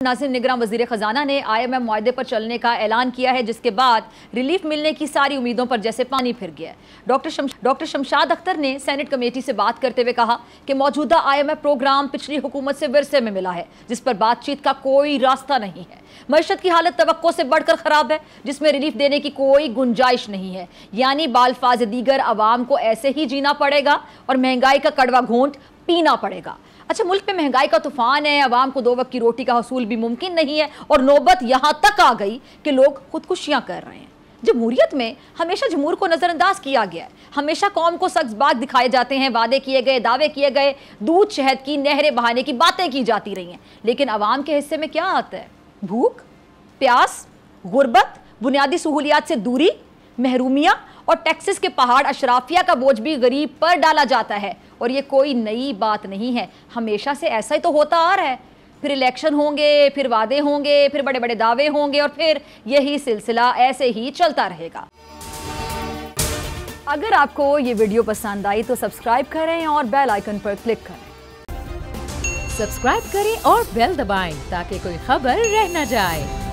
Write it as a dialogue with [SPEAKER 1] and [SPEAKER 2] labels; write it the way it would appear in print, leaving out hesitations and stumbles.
[SPEAKER 1] नाज़िम निगरान वज़ीर ख़जाना ने IMF मुआहदे पर चलने का ऐलान किया है, जिसके बाद रिलीफ मिलने की सारी उम्मीदों पर जैसे पानी फिर गया है। डॉक्टर शमशाद अख्तर ने सेनेट कमेटी से बात करते हुए कहा कि मौजूदा IMF प्रोग्राम पिछली हुकूमत से विरसे में मिला है, जिस पर बातचीत का कोई रास्ता नहीं है। मईशत की हालत तवक्को से बढ़कर ख़राब है, जिसमें रिलीफ देने की कोई गुंजाइश नहीं है। यानी बाल्फाज दीगर अवाम को ऐसे ही जीना पड़ेगा और महंगाई का कड़वा घूंट पीना पड़ेगा। अच्छा, मुल्क में महंगाई का तूफान है, अवाम को 2 वक्त की रोटी का हसूल भी मुमकिन नहीं है और नौबत यहाँ तक आ गई कि लोग खुदकुशियाँ कर रहे हैं। जमहूरियत में हमेशा जमहूर को नज़रअंदाज किया गया है, हमेशा कौम को सख्त बात दिखाए जाते हैं, वादे किए गए, दावे किए गए, दूध शहद की नहरें बहाने की बातें की जाती रही हैं, लेकिन अवाम के हिस्से में क्या आता है? भूख, प्यास, गुर्बत, बुनियादी सहूलियात से दूरी, महरूमियाँ और टैक्सेस के पहाड़। अशराफिया का बोझ भी गरीब पर डाला जाता है और ये कोई नई बात नहीं है, हमेशा से ऐसा ही तो होता आ रहा है। फिर इलेक्शन होंगे, फिर वादे होंगे, फिर बड़े बड़े दावे होंगे और फिर यही सिलसिला ऐसे ही चलता रहेगा। अगर आपको ये वीडियो पसंद आई तो सब्सक्राइब करें और बेल आइकन पर क्लिक करें।
[SPEAKER 2] सब्सक्राइब करें और बेल दबाएं ताकि कोई खबर रह न जाए।